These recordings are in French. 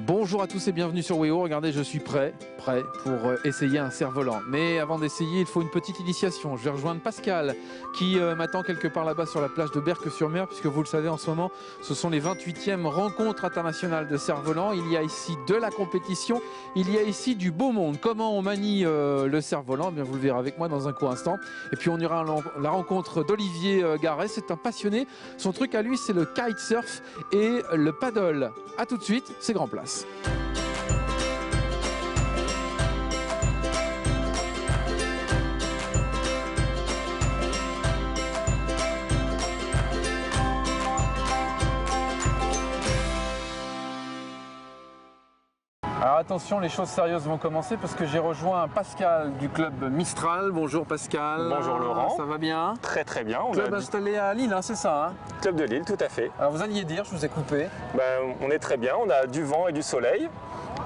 Bonjour à tous et bienvenue sur WEO. Regardez, je suis prêt pour essayer un cerf-volant. Mais avant d'essayer, il faut une petite initiation. Je vais rejoindre Pascal qui m'attend quelque part là-bas sur la plage de Berck-sur-Mer, puisque vous le savez, en ce moment, ce sont les 28e rencontres internationales de cerf-volant. Il y a ici de la compétition, il y a ici du beau monde. Comment on manie le cerf-volant? Eh bien, vous le verrez avec moi dans un court instant. Et puis on ira à la rencontre d'Olivier Garret. C'est un passionné. Son truc à lui, c'est le kitesurf et le paddle. A tout de suite, c'est Grand Place. Alors attention, les choses sérieuses vont commencer parce que j'ai rejoint Pascal du club Mistral. Bonjour Pascal. Bonjour Laurent. Ça va bien? Très très bien. Club installé à Lille, hein, c'est ça hein? Club de Lille, tout à fait. Alors vous alliez dire, je vous ai coupé. On est très bien, on a du vent et du soleil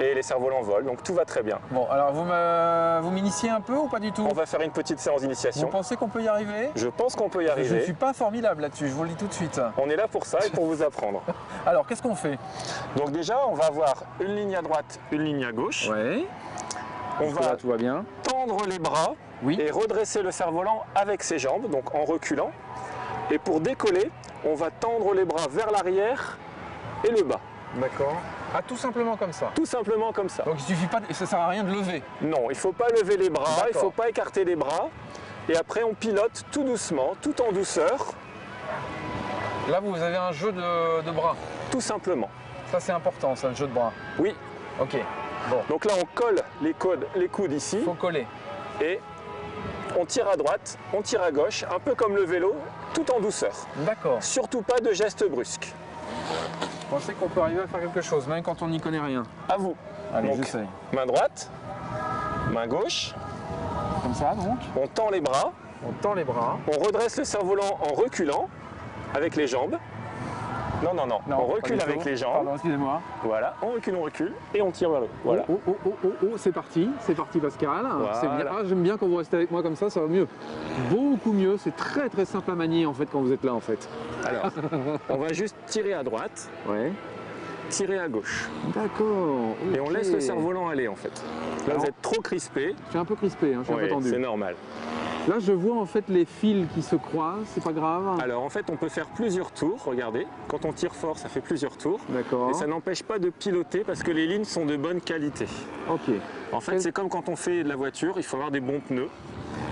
et les cerfs-volants volent, donc tout va très bien. Bon, alors vous m'initiez un peu ou pas du tout? On va faire une petite séance d'initiation. Vous pensez qu'on peut y arriver? Je pense qu'on peut y Je arriver. ne suis pas formidable là-dessus, je vous le dis tout de suite. On est là pour ça et pour vous apprendre. Alors, qu'est-ce qu'on fait? Donc déjà, on va avoir une ligne à droite, une ligne à gauche. Ouais. On va tout va bien. tendre les bras et redresser le cerf-volant avec ses jambes, donc en reculant. Et pour décoller, on va tendre les bras vers l'arrière et le bas. D'accord. Ah, tout simplement comme ça? Tout simplement comme ça. Donc il suffit pas, ça sert à rien de lever? Non, il ne faut pas lever les bras, il ne faut pas écarter les bras. Et après, on pilote tout doucement, tout en douceur. Là, vous avez un jeu de bras? Tout simplement. Ça, c'est important, ça, le jeu de bras? Oui. Ok. Bon. Donc là, on colle les coudes ici. Il faut coller. Et on tire à droite, on tire à gauche, un peu comme le vélo, tout en douceur. D'accord. Surtout pas de gestes brusques. Vous pensez qu'on peut arriver à faire quelque chose, même quand on n'y connaît rien? À vous. Allez, donc, j'essaye. Main droite, main gauche. Comme ça, donc? On tend les bras. On tend les bras. On redresse le cerf-volant en reculant avec les jambes. Non, on recule avec les jambes. Pardon, excusez-moi. Voilà, on recule et on tire vers le haut. Voilà. Oh, c'est parti Pascal. Voilà. C'est bien. Ah, j'aime bien quand vous restez avec moi comme ça va mieux. Beaucoup mieux, c'est très très simple à manier en fait quand vous êtes là en fait. Alors, on va juste tirer à droite, tirer à gauche. D'accord. Et on laisse le cerf-volant aller en fait. Là, vous êtes trop crispé. Je suis un peu crispé, hein, je suis un peu tendu. C'est normal. Là, je vois en fait les fils qui se croisent, c'est pas grave. Alors en fait, on peut faire plusieurs tours, regardez. Quand on tire fort, ça fait plusieurs tours. D'accord. Et ça n'empêche pas de piloter parce que les lignes sont de bonne qualité. Ok. En fait, c'est comme quand on fait de la voiture, il faut avoir des bons pneus.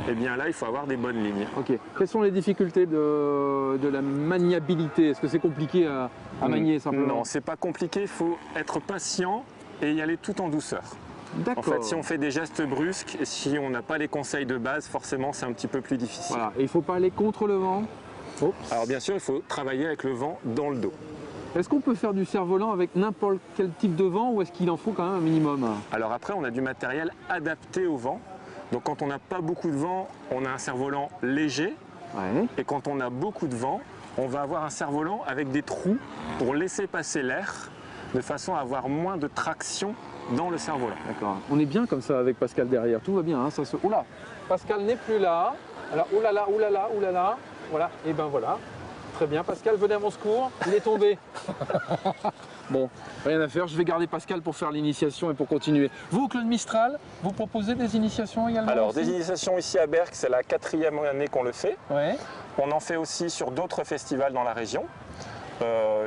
Et bien là, il faut avoir des bonnes lignes. Ok. Quelles sont les difficultés de la maniabilité? Est-ce que c'est compliqué à manier simplement? Non, c'est pas compliqué, il faut être patient et y aller tout en douceur. En fait, si on fait des gestes brusques et si on n'a pas les conseils de base, forcément, c'est un petit peu plus difficile. Voilà. Et il ne faut pas aller contre le vent? Alors bien sûr, il faut travailler avec le vent dans le dos. Est-ce qu'on peut faire du cerf-volant avec n'importe quel type de vent ou est-ce qu'il en faut quand même un minimum? Alors après, on a du matériel adapté au vent. Donc quand on n'a pas beaucoup de vent, on a un cerf-volant léger. Et quand on a beaucoup de vent, on va avoir un cerf-volant avec des trous pour laisser passer l'air de façon à avoir moins de traction dans le cerf-volant. D'accord. On est bien comme ça avec Pascal derrière, tout va bien. Hein, ça se... Oula, Pascal n'est plus là. Alors, oulala, oulala, oulala. Voilà, et ben voilà. Très bien, Pascal, venez à mon secours. Il est tombé. Bon, rien à faire, je vais garder Pascal pour faire l'initiation et pour continuer. Vous, au Club Mistral, vous proposez des initiations également? Alors, aussi des initiations ici à Berck, c'est la 4e année qu'on le fait. On en fait aussi sur d'autres festivals dans la région.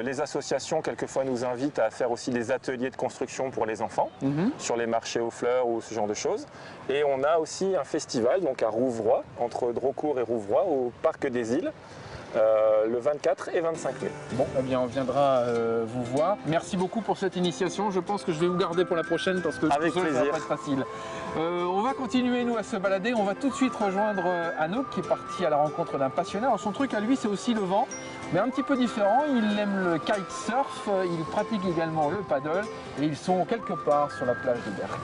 Les associations, quelquefois, nous invitent à faire aussi des ateliers de construction pour les enfants, sur les marchés aux fleurs ou ce genre de choses. Et on a aussi un festival donc à Rouvroy, entre Drocourt et Rouvroy, au Parc des Îles, le 24 et 25 mai. Bon, eh bien, on viendra vous voir. Merci beaucoup pour cette initiation. Je pense que je vais vous garder pour la prochaine parce que avec tout seul, ça plaisir. va pas être facile. On va continuer, nous, à se balader. On va tout de suite rejoindre Anouk, qui est parti à la rencontre d'un passionné. Alors, son truc à lui, c'est aussi le vent, mais un petit peu différent. Il aime le kitesurf, il pratique également le paddle et ils sont quelque part sur la plage de Berck.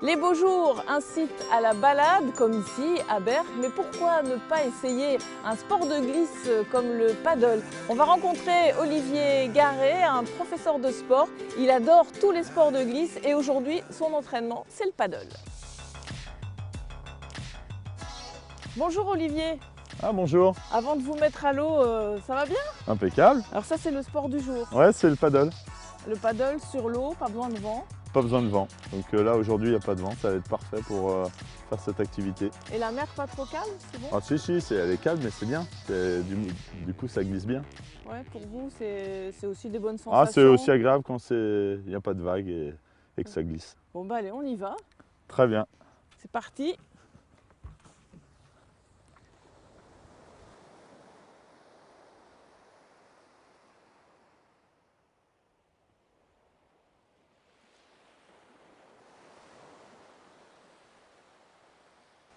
Les beaux jours incitent à la balade, comme ici à Berck, mais pourquoi ne pas essayer un sport de glisse comme le paddle? On va rencontrer Olivier Garret, un professeur de sport. Il adore tous les sports de glisse et aujourd'hui, son entraînement, c'est le paddle. Bonjour Olivier. Ah bonjour. Avant de vous mettre à l'eau, ça va bien? Impeccable. Alors ça, c'est le sport du jour. Ouais, c'est le paddle. Le paddle sur l'eau, pas besoin de vent. Pas besoin de vent. Donc là aujourd'hui il n'y a pas de vent, ça va être parfait pour faire cette activité. Et la mer pas trop calme, c'est bon? Ah si, elle est calme mais c'est bien. Du coup ça glisse bien. Ouais, pour vous c'est aussi des bonnes sensations. Ah, c'est aussi agréable quand il n'y a pas de vagues et que ça glisse. Bon bah allez, on y va. Très bien. C'est parti.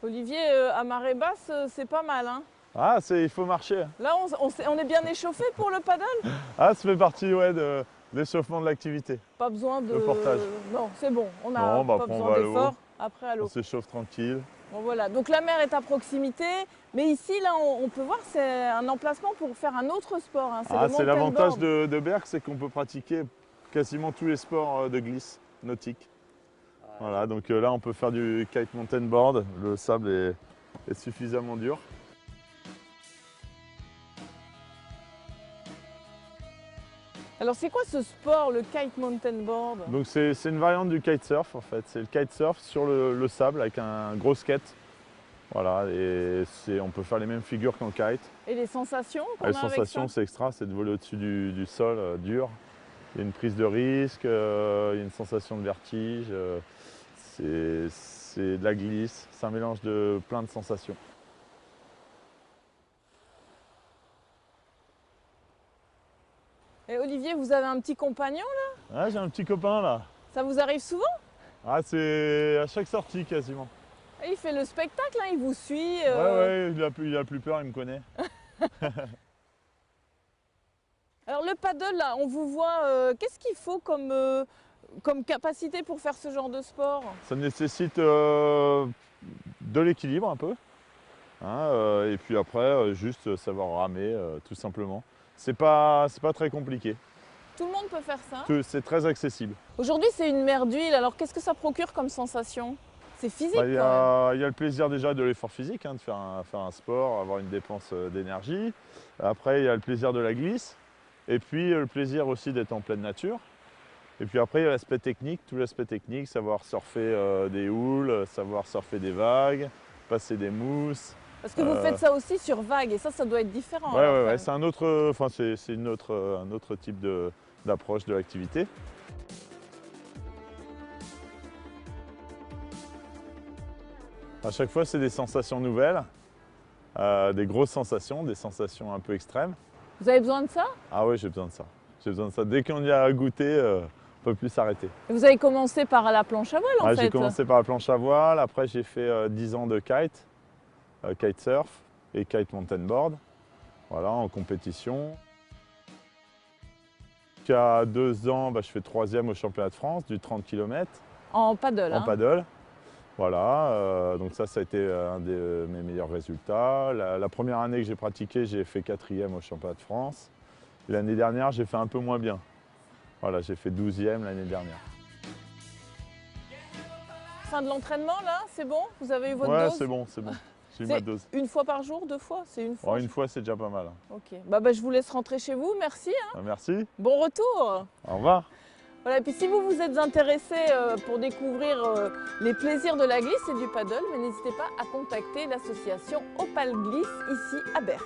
Olivier, à marée basse, c'est pas mal, hein? Ah, il faut marcher. Là, on est bien échauffé pour le paddle? Ah, ça fait partie ouais, de l'échauffement de l'activité. Pas besoin de... Le portage. Non, c'est bon, on a Non, bah, pas après, besoin d'effort. Après, à On l'eau. s'échauffe tranquille. Bon, voilà, donc la mer est à proximité, mais ici, là, on peut voir, c'est un emplacement pour faire un autre sport. Hein. Ah, c'est l'avantage mountain de Berck, c'est qu'on peut pratiquer quasiment tous les sports de glisse nautique. Voilà, donc là on peut faire du kite mountain board, le sable est suffisamment dur. Alors c'est quoi ce sport, le kite mountain board? Donc c'est une variante du kitesurf en fait, c'est le kitesurf sur le sable avec un gros skate. Voilà, et on peut faire les mêmes figures qu'en kite. Et les sensations qu'on Les a avec sensations ça? c'est extra, c'est de voler au-dessus du sol dur. Il y a une prise de risque, il y a une sensation de vertige. C'est de la glisse, c'est un mélange de plein de sensations. Et Olivier, vous avez un petit compagnon là? Ah, j'ai un petit copain là. Ça vous arrive souvent? Ah, c'est à chaque sortie quasiment. Il fait le spectacle, hein, il vous suit. Ouais, il a plus peur, il me connaît. Alors le paddle, là, on vous voit, qu'est-ce qu'il faut comme capacité pour faire ce genre de sport? Ça nécessite de l'équilibre un peu. Hein, et puis après, juste savoir ramer, tout simplement. C'est pas très compliqué. Tout le monde peut faire ça? C'est très accessible. Aujourd'hui, c'est une mer d'huile, alors qu'est-ce que ça procure comme sensation? C'est physique Il y quand même. a le plaisir déjà de l'effort physique, hein, de faire un sport, avoir une dépense d'énergie. Après, il y a le plaisir de la glisse. Et puis, le plaisir aussi d'être en pleine nature. Et puis après, il y a l'aspect technique, tout l'aspect technique, savoir surfer des houles, savoir surfer des vagues, passer des mousses. Parce que vous faites ça aussi sur vague, et ça doit être différent. Ouais, c'est un autre type d'approche de l'activité. À chaque fois, c'est des sensations nouvelles, des grosses sensations, des sensations un peu extrêmes. Vous avez besoin de ça? Ah oui, j'ai besoin de ça. J'ai besoin de ça. Dès qu'on y a goûté, on ne peut plus s'arrêter. Vous avez commencé par la planche à voile en fait? J'ai commencé par la planche à voile, après j'ai fait 10 ans de kitesurf et kite mountain board, voilà, en compétition. Il y a 2 ans, je fais 3e au championnat de France du 30 km. En paddle. En paddle. Voilà, donc ça a été un de mes meilleurs résultats. La première année que j'ai pratiqué, j'ai fait 4e au championnat de France. L'année dernière, j'ai fait un peu moins bien. Voilà, j'ai fait 12e l'année dernière. Fin de l'entraînement là, c'est bon? Vous avez eu votre Ouais, dose? c'est bon. J'ai eu ma dose. Une fois par jour, 2 fois? C'est une fois? Une fois, c'est déjà pas mal. Ok, je vous laisse rentrer chez vous, merci. Hein. Merci. Bon retour. Au revoir. Voilà, et puis si vous vous êtes intéressé pour découvrir les plaisirs de la glisse et du paddle, n'hésitez pas à contacter l'association Opal Glisse ici à Berck.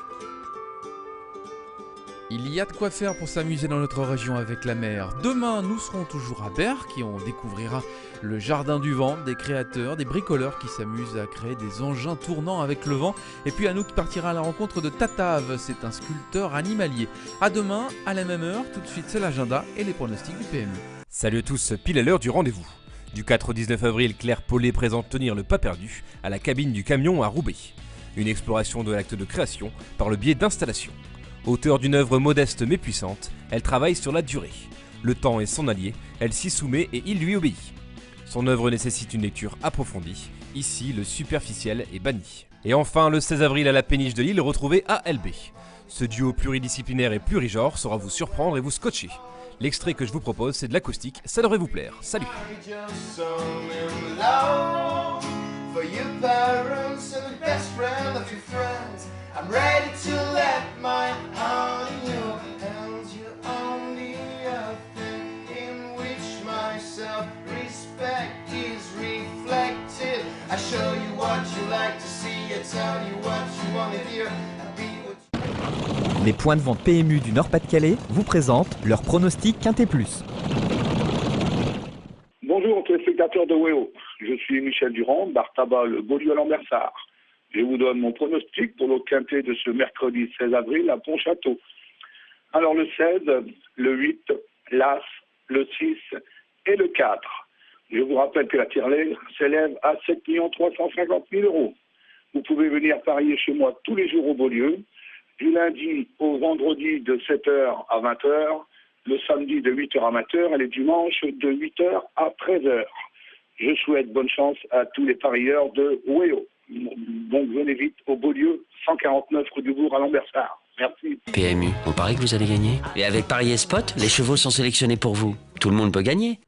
Il y a de quoi faire pour s'amuser dans notre région avec la mer. Demain, nous serons toujours à Berck et on découvrira le jardin du vent, des créateurs, des bricoleurs qui s'amusent à créer des engins tournants avec le vent. Et puis Anouk partira à la rencontre de Tatave, c'est un sculpteur animalier. À demain, à la même heure, tout de suite c'est l'agenda et les pronostics du PMU. Salut à tous, pile à l'heure du rendez-vous. Du 4 au 19 avril, Claire Paulet présente Tenir le pas perdu à la cabine du camion à Roubaix. Une exploration de l'acte de création par le biais d'installation. Auteur d'une œuvre modeste mais puissante, elle travaille sur la durée. Le temps est son allié, elle s'y soumet et il lui obéit. Son œuvre nécessite une lecture approfondie. Ici, le superficiel est banni. Et enfin, le 16 avril à la péniche de Lille, retrouvez ALB. Ce duo pluridisciplinaire et plurigenre saura vous surprendre et vous scotcher. L'extrait que je vous propose, c'est de l'acoustique, ça devrait vous plaire. Salut! I'm ready to let my heart in your hands. You're only a thing tell you what you want to hear. And be what Les points de vente PMU du Nord-Pas-de-Calais vous présentent leur pronostic Quintet Plus. Bonjour téléspectateurs de WEO, je suis Michel Durand, bar tabac le Beaulieu à Lambersart. Je vous donne mon pronostic pour le quintet de ce mercredi 16 avril à Pontchâteau. Alors le 16, le 8, l'As, le 6 et le 4. Je vous rappelle que la tirelire s'élève à 7 350 000 €. Vous pouvez venir parier chez moi tous les jours au Beaulieu, du lundi au vendredi de 7h à 20h, le samedi de 8h à 20h et les dimanches de 8h à 13h. Je souhaite bonne chance à tous les parieurs de WEO. Donc venez vite au Beaulieu, 149 rue du Bourg à Lambersart. Merci. PMU, on parie que vous allez gagner. Et avec Paris et Spot, les chevaux sont sélectionnés pour vous. Tout le monde peut gagner.